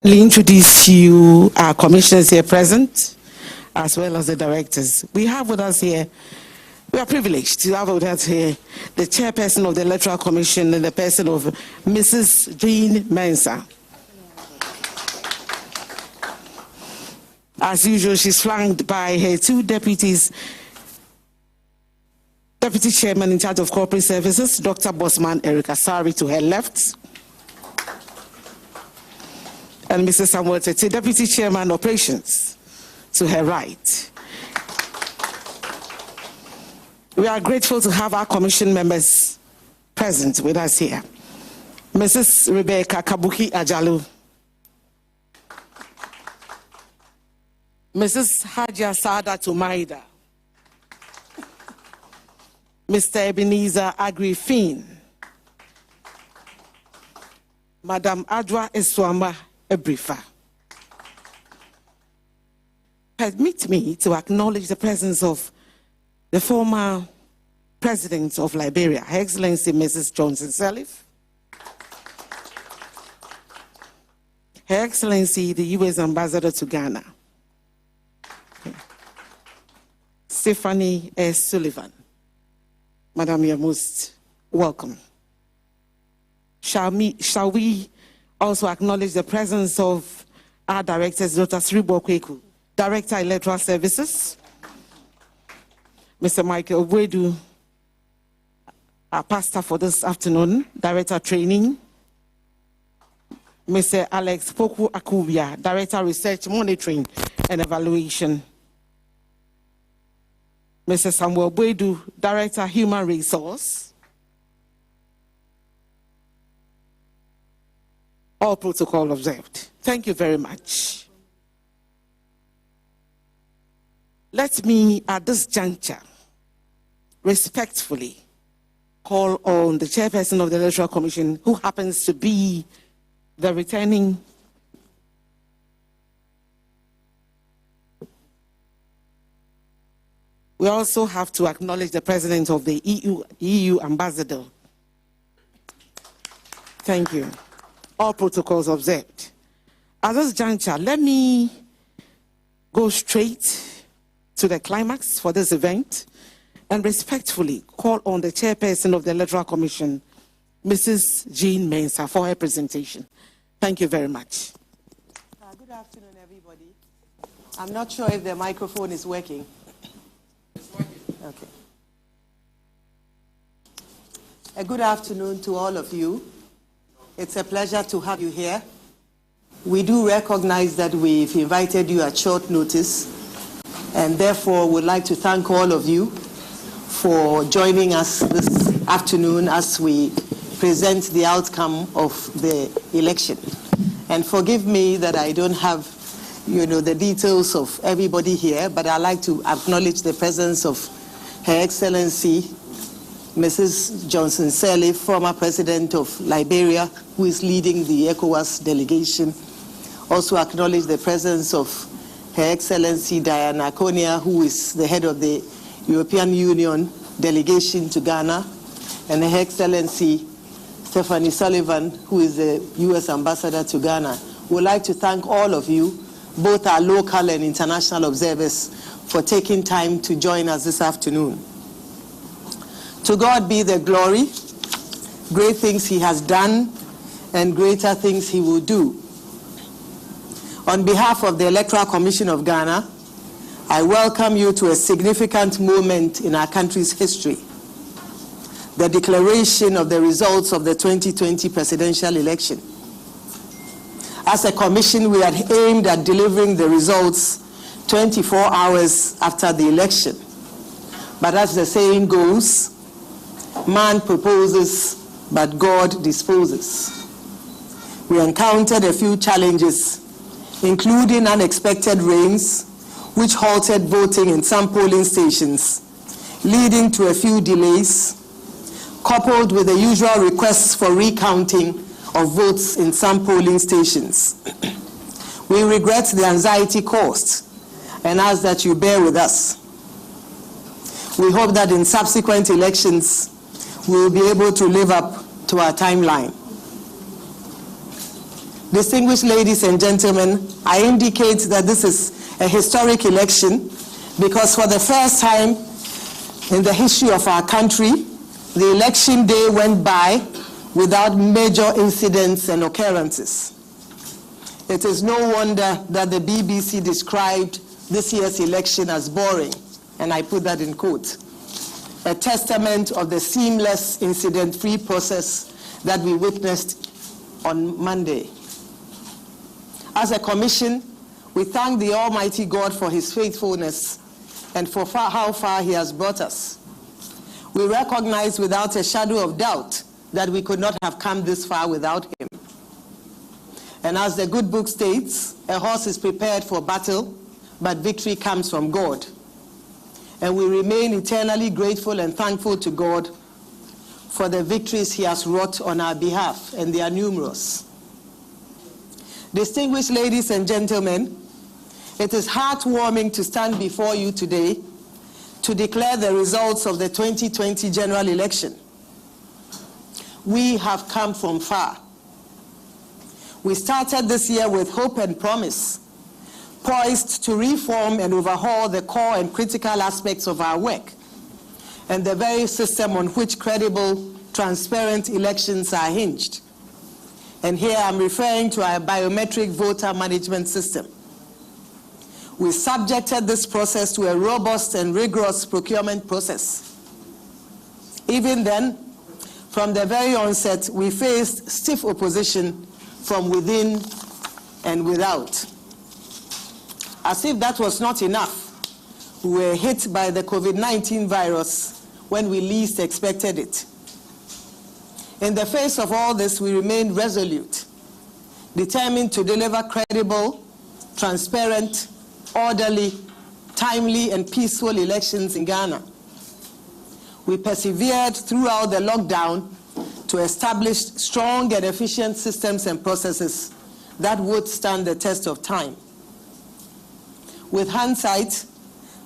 Introduce to you our commissioners here present, as well as the directors. We have with us here, we are privileged to have with us here the chairperson of the Electoral Commission and the person of Mrs. Jean Mensa. As usual, she's flanked by her two deputies, Deputy Chairman in charge of Corporate Services, Dr. Bosman Eric Asari to her left, and Mr. Samuel Tete, Deputy Chairman Operations, to her right. We are grateful to have our commission members present with us here. Mrs. Rebecca Kabuki Ajalu, Mrs. Hadia Sada Tumaida, Mr. Ebenezer Agrifin, Madam Adwa Eswama Ebrifa. Permit me to acknowledge the presence of the former President of Liberia, Her Excellency Mrs. Johnson Sirleaf, Her Excellency the U.S. Ambassador to Ghana, Stephanie S. Sullivan. Madam, you're most welcome. Shall we also acknowledge the presence of our directors, Dr. Sribo Kweku, Director Electoral Services, Mr. Michael Obwedu, our pastor for this afternoon, Director Training, Mr. Alex Poku Akubia, Director Research, Monitoring and Evaluation, Mr. Samuel Obwedu, Director Human Resource, all protocol observed. Thank you very much. Let me, at this juncture, respectfully call on the chairperson of the Electoral Commission, who happens to be the returning We also have to acknowledge the president of the EU ambassador. Thank you. All protocols observed. At this juncture, let me go straight to the climax for this event and respectfully call on the chairperson of the Electoral Commission, Mrs. Jean Mensa, for her presentation. Thank you very much. Good afternoon, everybody. I'm not sure if the microphone is working. It's working. Okay. A good afternoon to all of you. It's a pleasure to have you here. We do recognize that we've invited you at short notice, and therefore would like to thank all of you for joining us this afternoon as we present the outcome of the election. And forgive me that I don't have, the details of everybody here, but I'd like to acknowledge the presence of Her Excellency Mrs. Johnson Sirleaf, former President of Liberia, who is leading the ECOWAS delegation. Also acknowledge the presence of Her Excellency Diana Konia, who is the head of the European Union delegation to Ghana, and Her Excellency Stephanie Sullivan, who is the U.S. ambassador to Ghana. We'd like to thank all of you, both our local and international observers, for taking time to join us this afternoon. To God be the glory. Great things he has done and greater things he will do. On behalf of the Electoral Commission of Ghana, I welcome you to a significant moment in our country's history, the declaration of the results of the 2020 presidential election. As a commission, we had aimed at delivering the results 24 hours after the election. But as the saying goes, man proposes, but God disposes. We encountered a few challenges, including unexpected rains, which halted voting in some polling stations, leading to a few delays, coupled with the usual requests for recounting of votes in some polling stations. We regret the anxiety caused and ask that you bear with us. We hope that in subsequent elections, we will be able to live up to our timeline. Distinguished ladies and gentlemen, I indicate that this is a historic election because for the first time in the history of our country, the election day went by without major incidents and occurrences. It is no wonder that the BBC described this year's election as boring, and I put that in quotes, a testament of the seamless, incident-free process that we witnessed on Monday. As a commission, we thank the Almighty God for his faithfulness and for how far he has brought us. We recognize without a shadow of doubt that we could not have come this far without him. And as the good book states, a horse is prepared for battle, but victory comes from God. And we remain eternally grateful and thankful to God for the victories he has wrought on our behalf, and they are numerous. Distinguished ladies and gentlemen, it is heartwarming to stand before you today to declare the results of the 2020 general election. We have come from far. We started this year with hope and promise, poised to reform and overhaul the core and critical aspects of our work and the very system on which credible, transparent elections are hinged. And here I'm referring to our biometric voter management system. We subjected this process to a robust and rigorous procurement process. Even then, from the very onset, we faced stiff opposition from within and without. As if that was not enough, we were hit by the COVID-19 virus when we least expected it. In the face of all this, we remained resolute, determined to deliver credible, transparent, orderly, timely, and peaceful elections in Ghana. We persevered throughout the lockdown to establish strong and efficient systems and processes that would stand the test of time. With hindsight,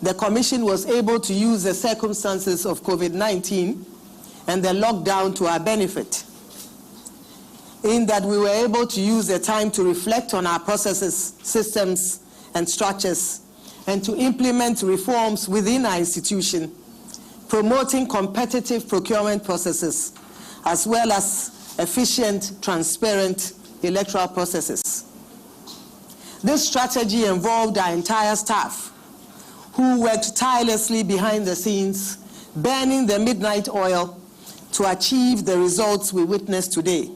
the Commission was able to use the circumstances of COVID-19 and the lockdown to our benefit, in that we were able to use the time to reflect on our processes, systems, and structures, and to implement reforms within our institution, promoting competitive procurement processes, as well as efficient, transparent electoral processes. This strategy involved our entire staff, who worked tirelessly behind the scenes, burning the midnight oil to achieve the results we witnessed today.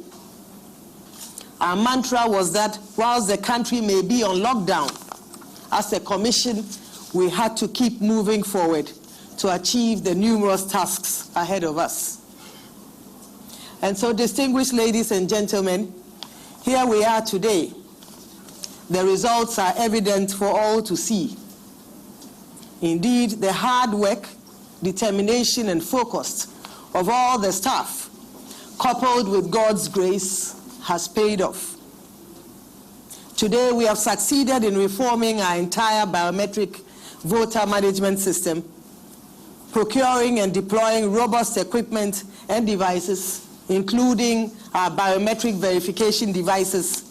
Our mantra was that whilst the country may be on lockdown, as a commission, we had to keep moving forward to achieve the numerous tasks ahead of us. And so, distinguished ladies and gentlemen, here we are today. The results are evident for all to see. Indeed, the hard work, determination, and focus of all the staff, coupled with God's grace, has paid off. Today, we have succeeded in reforming our entire biometric voter management system, procuring and deploying robust equipment and devices, including our biometric verification devices,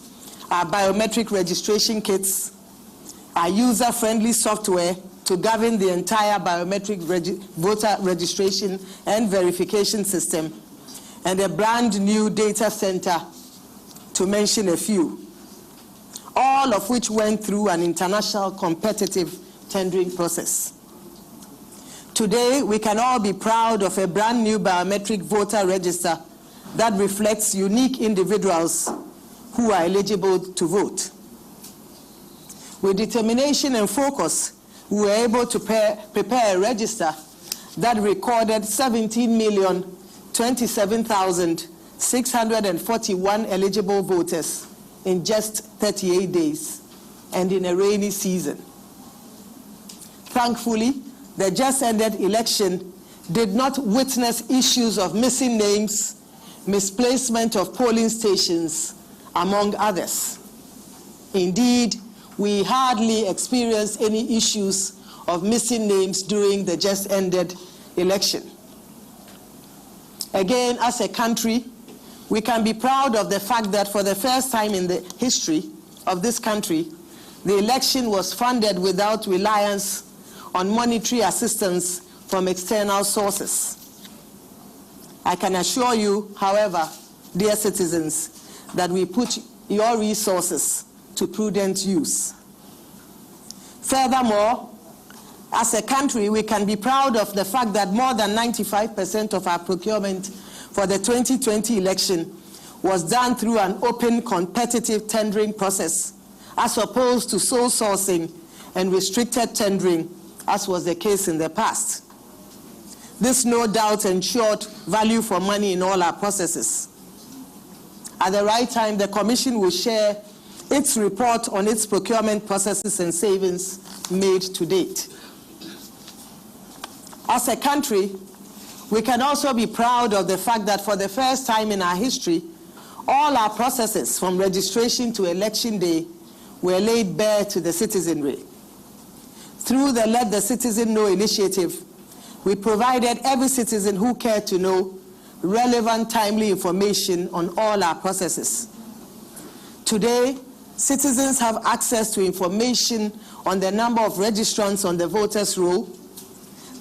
our biometric registration kits, our user-friendly software to govern the entire biometric voter registration and verification system, and a brand new data center, to mention a few, all of which went through an international competitive tendering process. Today, we can all be proud of a brand new biometric voter register that reflects unique individuals who are eligible to vote. With determination and focus, we were able to prepare a register that recorded 17,027,641 eligible voters in just 38 days, and in a rainy season. Thankfully, the just-ended election did not witness issues of missing names, misplacement of polling stations, among others. Indeed, we hardly experienced any issues of missing names during the just-ended election. Again, as a country, we can be proud of the fact that for the first time in the history of this country, the election was funded without reliance on monetary assistance from external sources. I can assure you, however, dear citizens, that we put your resources to prudent use. Furthermore, as a country, we can be proud of the fact that more than 95% of our procurement for the 2020 election was done through an open, competitive tendering process, as opposed to sole sourcing and restricted tendering, as was the case in the past. This no doubt ensured value for money in all our processes. At the right time, the Commission will share its report on its procurement processes and savings made to date. As a country, we can also be proud of the fact that for the first time in our history, all our processes from registration to election day were laid bare to the citizenry. Through the Let the Citizen Know initiative, we provided every citizen who cared to know relevant, timely information on all our processes. Today, citizens have access to information on the number of registrants on the voters' roll,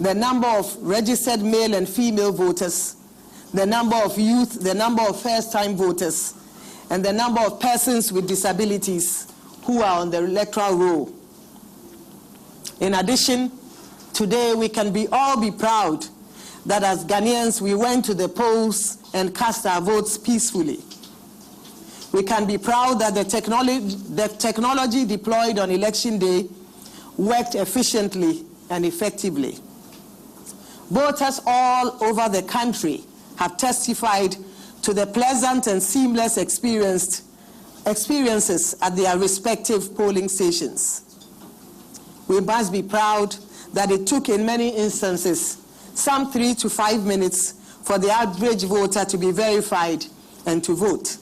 the number of registered male and female voters, the number of youth, the number of first-time voters, and the number of persons with disabilities who are on the electoral roll. In addition, today we can all be proud that as Ghanaians we went to the polls and cast our votes peacefully. We can be proud that the technology deployed on election day worked efficiently and effectively. Voters all over the country have testified to the pleasant and seamless experiences at their respective polling stations. We must be proud that it took, in many instances, some 3 to 5 minutes for the average voter to be verified and to vote.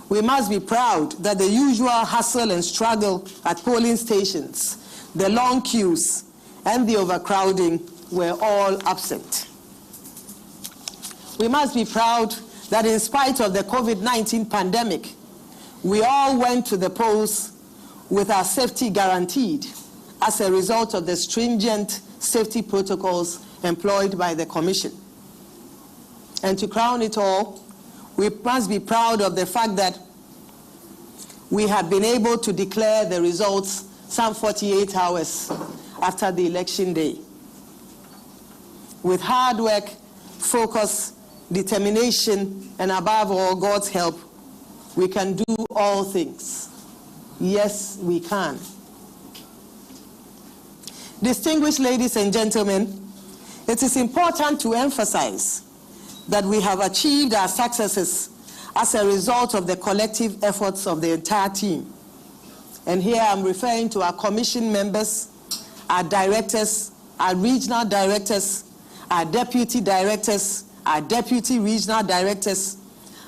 We must be proud that the usual hustle and struggle at polling stations, the long queues, and the overcrowding were all absent. We must be proud that in spite of the COVID-19 pandemic, we all went to the polls with our safety guaranteed as a result of the stringent safety protocols employed by the Commission. And to crown it all, we must be proud of the fact that we have been able to declare the results some 48 hours after the election day. With hard work, focus, determination, and above all, God's help, we can do all things. Yes, we can. Distinguished ladies and gentlemen, it is important to emphasize that we have achieved our successes as a result of the collective efforts of the entire team. And here I'm referring to our commission members, our directors, our regional directors, our deputy directors, our deputy regional directors,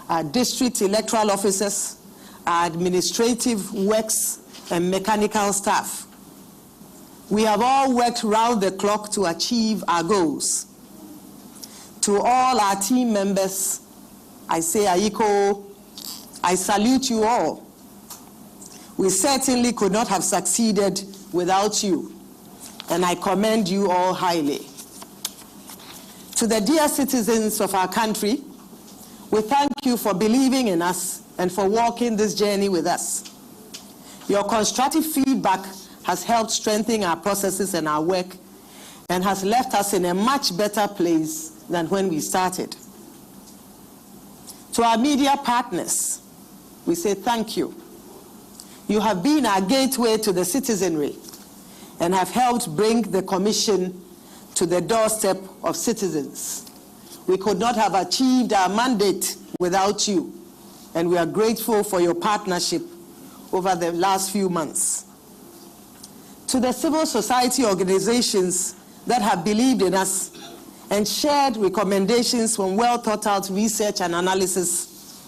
our district electoral officers, our administrative works and mechanical staff. We have all worked round the clock to achieve our goals. To all our team members, I say Aiko, I salute you all. We certainly could not have succeeded without you, and I commend you all highly. To the dear citizens of our country, we thank you for believing in us and for walking this journey with us. Your constructive feedback has helped strengthen our processes and our work and has left us in a much better place than when we started. To our media partners, we say thank you. You have been our gateway to the citizenry and have helped bring the Commission to the doorstep of citizens. We could not have achieved our mandate without you, and we are grateful for your partnership over the last few months. To the civil society organizations that have believed in us and shared recommendations from well-thought-out research and analysis,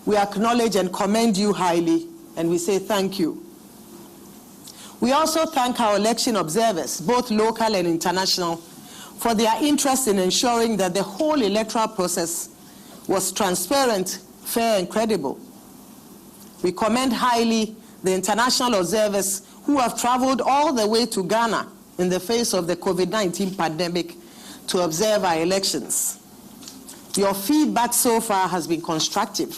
we acknowledge and commend you highly, and we say thank you. We also thank our election observers, both local and international, for their interest in ensuring that the whole electoral process was transparent, fair, and credible. We commend highly the international observers who have traveled all the way to Ghana in the face of the COVID-19 pandemic to observe our elections. Your feedback so far has been constructive,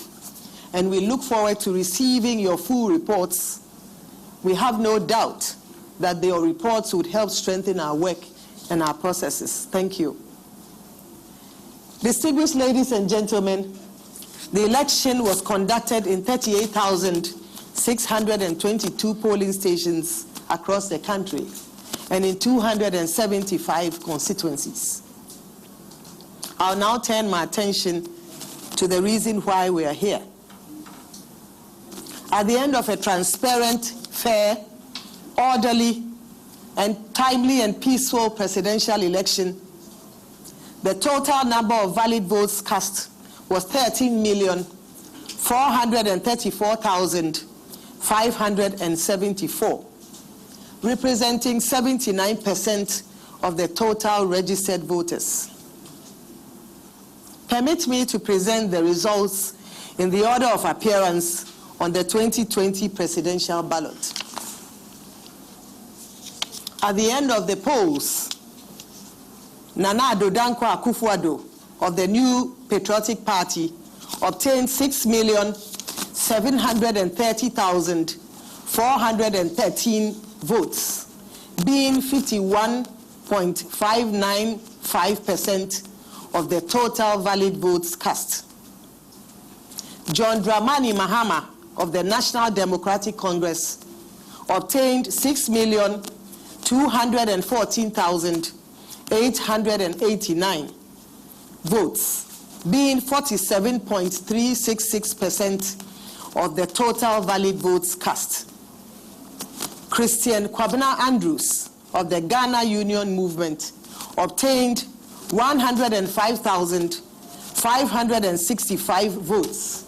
and we look forward to receiving your full reports. We have no doubt that your reports would help strengthen our work and our processes. Thank you. Distinguished ladies and gentlemen, the election was conducted in 38,622 polling stations across the country and in 275 constituencies. I'll now turn my attention to the reason why we are here. At the end of a transparent, fair, orderly, and timely and peaceful presidential election, the total number of valid votes cast was 13,434,574, representing 79% of the total registered voters. Permit me to present the results in the order of appearance on the 2020 presidential ballot. At the end of the polls, Nana Addo Dankwa Akufo-Addo of the New Patriotic Party obtained 6,730,413 votes, being 51.595% of the total valid votes cast. John Dramani Mahama of the National Democratic Congress obtained 6,214,889 votes, being 47.366% of the total valid votes cast. Christian Kwabena Andrews of the Ghana Union Movement obtained 105,565 votes,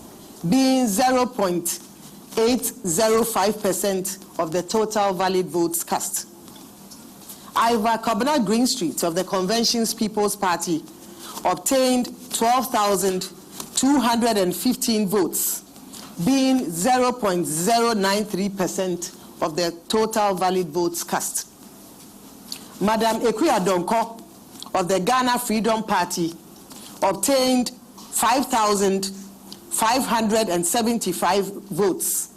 being 0.805% of the total valid votes cast. Iva Kobena Greenstreet of the Convention's People's Party obtained 12,215 votes, being 0.093% of the total valid votes cast. Madam Ekuya Donko of the Ghana Freedom Party obtained 5,575 votes,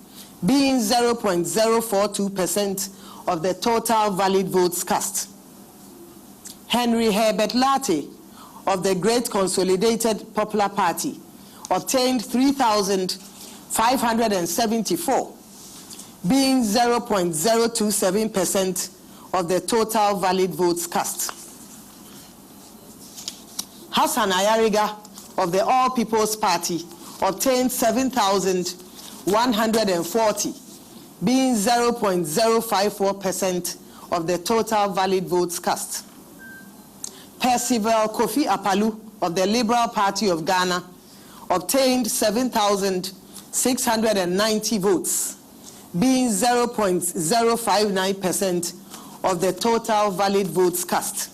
being 0.042% of the total valid votes cast. Henry Herbert Latte of the Great Consolidated Popular Party obtained 3,574, being 0.027% of the total valid votes cast. Hassan Ayariga of the All People's Party obtained 7,140, being 0.054% of the total valid votes cast. Percival Kofi Apalu of the Liberal Party of Ghana obtained 7,690 votes, being 0.059% of the total valid votes cast.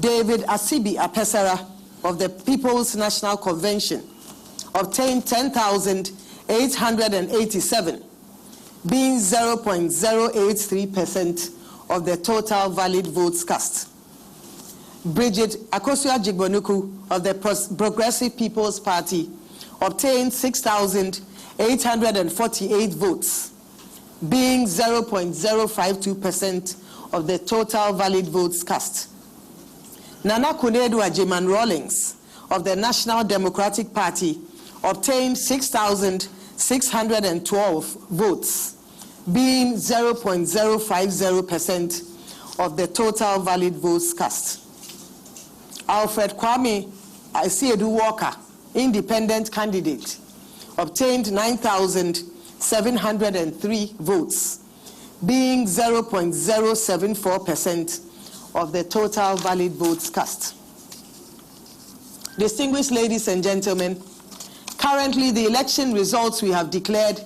David Asibi Apesara of the People's National Convention obtained 10,887, being 0.083% of the total valid votes cast. Bridget Akosua-Jigbonuku of the Progressive People's Party obtained 6,848 votes, being 0.052% of the total valid votes cast. Nana Kunedu Ajiman Rawlings of the National Democratic Party obtained 6,612 votes, being 0.050% of the total valid votes cast. Alfred Kwame Asiedu Walker, independent candidate, obtained 9,703 votes, being 0.074% of the total valid votes cast. Distinguished ladies and gentlemen, currently the election results we have declared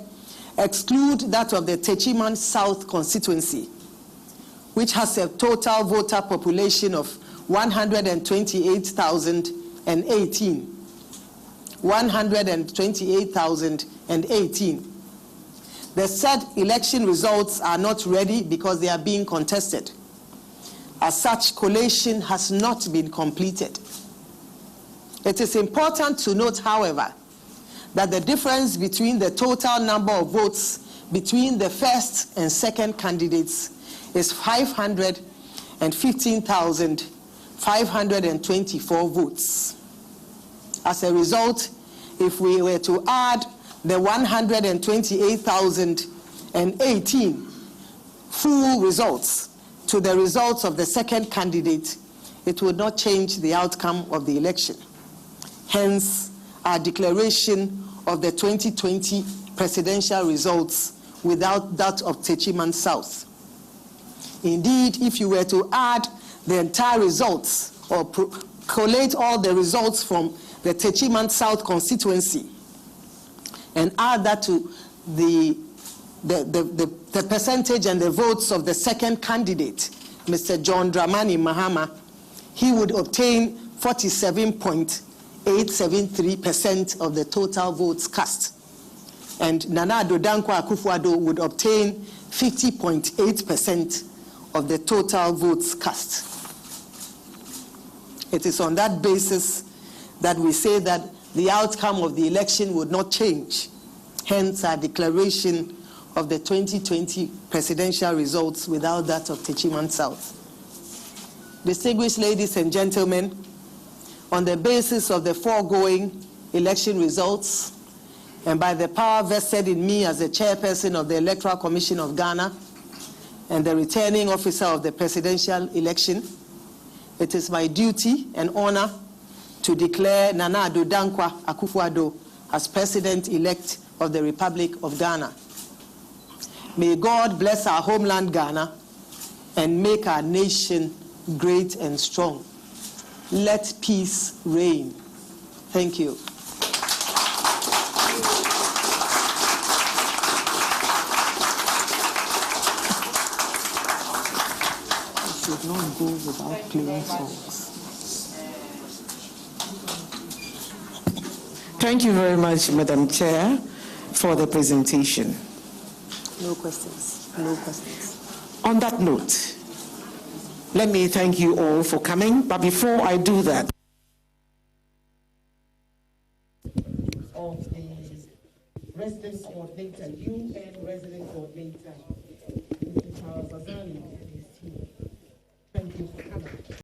exclude that of the Techiman South constituency, which has a total voter population of 128,018, 128,018. The said election results are not ready because they are being contested. As such, collation has not been completed. It is important to note, however, that the difference between the total number of votes between the first and second candidates is 515,524 votes. As a result, if we were to add the 128,018 full results to the results of the second candidate, it would not change the outcome of the election. Hence, our declaration of the 2020 presidential results without that of Techiman South. Indeed, if you were to add the entire results or collate all the results from the Techiman South constituency and add that to the percentage and the votes of the second candidate, Mr. John Dramani Mahama, he would obtain 47.873% of the total votes cast. And Nana Addo Dankwa Akufo-Addo would obtain 50.8% of the total votes cast. It is on that basis that we say that the outcome of the election would not change. Hence, our declaration of the 2020 presidential results without that of Techiman South. Distinguished ladies and gentlemen, on the basis of the foregoing election results, and by the power vested in me as the chairperson of the Electoral Commission of Ghana and the returning officer of the presidential election, it is my duty and honor to declare Nana Addo Dankwa Akufo-Addo as President-elect of the Republic of Ghana. May God bless our homeland Ghana and make our nation great and strong. Let peace reign. Thank you. Should not go without playing songs. Thank you very much, Madam Chair, for the presentation. No questions. No questions. On that note, let me thank you all for coming. But before I do that, of the residence coordinator, UN resident coordinator, Mr. Charles Azani and his team. Thank you for coming.